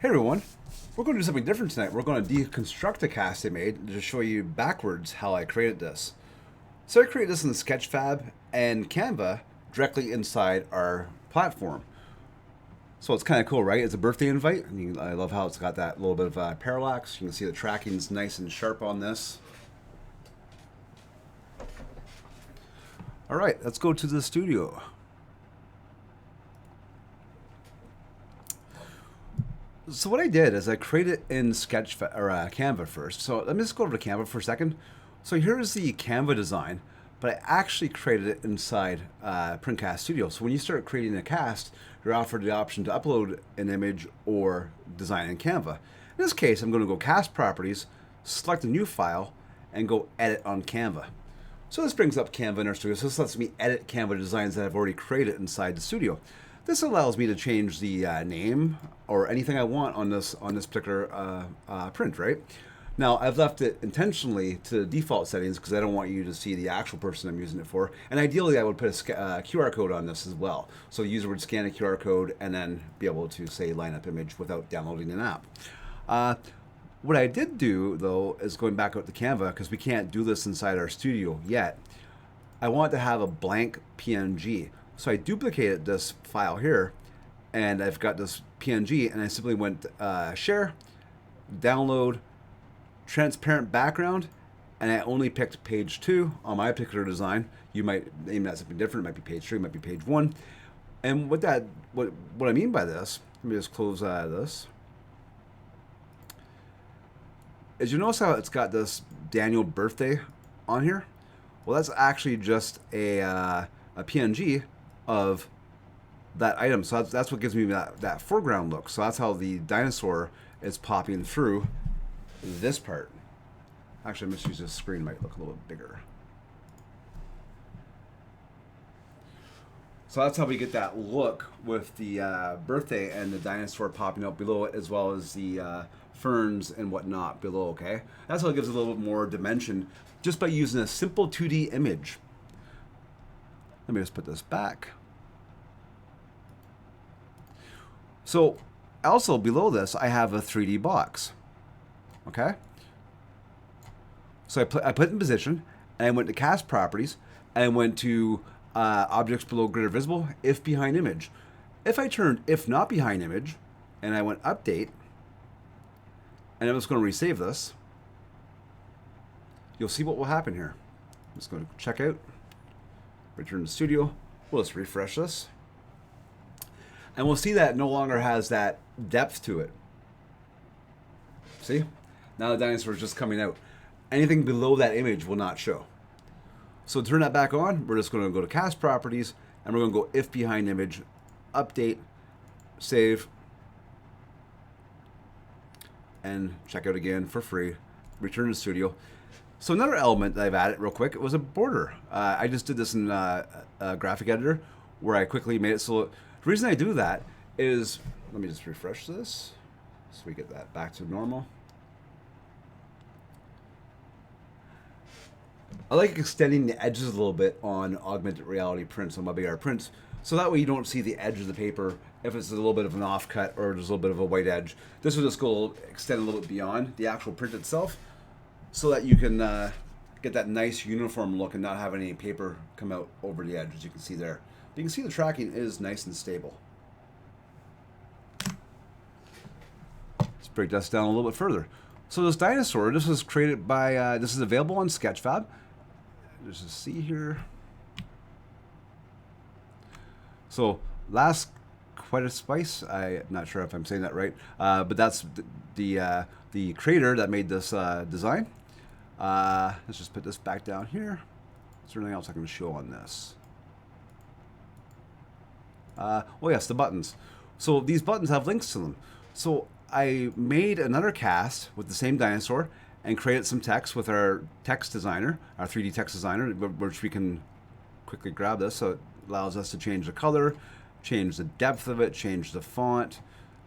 Hey everyone, we're going to do something different tonight. We're going to deconstruct a cast I made to show you backwards how I created this. So I created this in Sketchfab and Canva directly inside our platform. So it's kind of cool, right? It's a birthday invite. I love how it's got that little bit of parallax. You can see the tracking is nice and sharp on this. All right, let's go to the studio. So what I did is I created in Canva first. So let me just go over to Canva for a second. So here's the Canva design, but I actually created it inside PrintCast Studio. So when you start creating a cast, you're offered the option to upload an image or design in Canva. In this case, I'm going to go Cast Properties, select a new file, and go Edit on Canva. So this brings up Canva in our studio. So this lets me edit Canva designs that I've already created inside the studio. This allows me to change the name or anything I want on this particular print, right? Now, I've left it intentionally to default settings because I don't want you to see the actual person I'm using it for. And ideally, I would put a QR code on this as well. So the user would scan a QR code and then be able to, say, line up image without downloading an app. What I did do, though, is going back out to Canva, because we can't do this inside our studio yet. I want to have a blank PNG. So I duplicated this file here, and I've got this PNG, and I simply went Share, Download, Transparent Background, and I only picked page 2 on my particular design. You might name that something different. It might be page 3, it might be page 1. And what I mean by this, let me just close this, is you notice how it's got this Daniel birthday on here? Well, that's actually just a PNG of that item. So that's what gives me that foreground look. So that's how the dinosaur is popping through this part. Actually, I'm going to use this screen. It might look a little bit bigger. So that's how we get that look with the birthday and the dinosaur popping out below it, as well as the ferns and whatnot below, okay? That's how it gives a little bit more dimension just by using a simple 2D image. Let me just put this back. So also below this, I have a 3D box. Okay? So I put it in position, and I went to Cast Properties, and I went to Objects Below Grid or Visible, If Behind Image. If I turned If Not Behind Image, and I went Update, and I'm just going to resave this, you'll see what will happen here. I'm just going to check out. Return to studio. We'll just refresh this. And we'll see that it no longer has that depth to it. See? Now the dinosaur is just coming out. Anything below that image will not show. So to turn that back on, we're just going to go to Cast Properties, and we're going to go If Behind Image, Update, Save, and check out again for free. Return to studio. So another element that I've added real quick was a border. I just did this in a graphic editor where I quickly made it so. The reason I do that is, let me just refresh this so we get that back to normal. I like extending the edges a little bit on augmented reality prints, on WebAR prints, so that way you don't see the edge of the paper if it's a little bit of an offcut or there's a little bit of a white edge. This will just go extend a little bit beyond the actual print itself, so that you can get that nice uniform look and not have any paper come out over the edge, as you can see there. But you can see the tracking is nice and stable. Let's break this down a little bit further. So this dinosaur, this was created by, this is available on Sketchfab. There's a C here. So last quite a spice. I'm not sure if I'm saying that right, but that's the creator that made this design. Let's just put this back down here. Is there anything else I can show on this? Oh yes, the buttons. So these buttons have links to them. So I made another cast with the same dinosaur and created some text with our text designer, our 3D text designer, which we can quickly grab this. So it allows us to change the color, change the depth of it, change the font,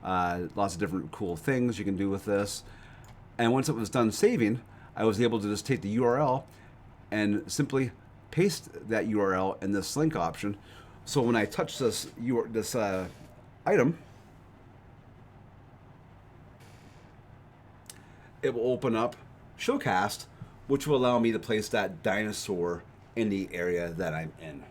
lots of different cool things you can do with this. And once it was done saving, I was able to just take the URL and simply paste that URL in this link option. So when I touch this item, it will open up WorldCAST, which will allow me to place that dinosaur in the area that I'm in.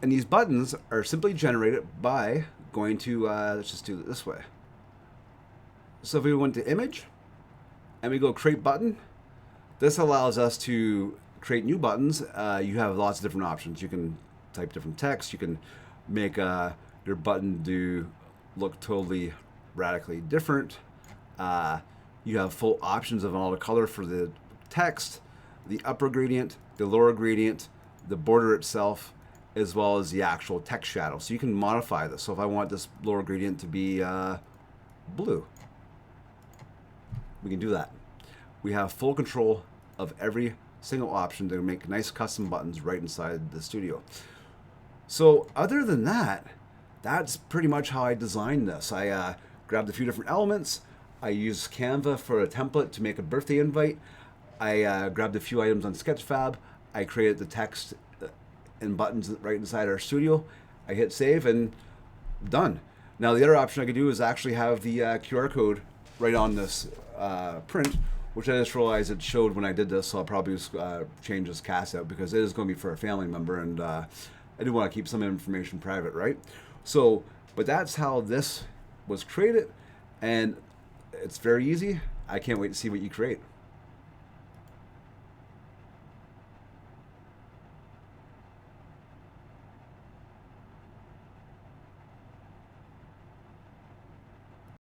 And these buttons are simply generated by going to, let's just do it this way. So if we went to image and we go create button, this allows us to create new buttons. You have lots of different options. You can type different text. You can make your button look totally radically different. You have full options of all the color for the text, the upper gradient, the lower gradient, the border itself, as well as the actual text shadow. So you can modify this. So if I want this lower gradient to be blue, we can do that. We have full control of every single option to make nice custom buttons right inside the studio. So other than that, that's pretty much how I designed this. I grabbed a few different elements. I used Canva for a template to make a birthday invite. I grabbed a few items on Sketchfab. I created the text and buttons right inside our studio. I hit save and done. Now the other option I could do is actually have the QR code right on this print, which I just realized it showed when I did this, so I'll probably just change this cast out because it is going to be for a family member, and I do want to keep some information private, right? So, but that's how this was created, and it's very easy. I can't wait to see what you create.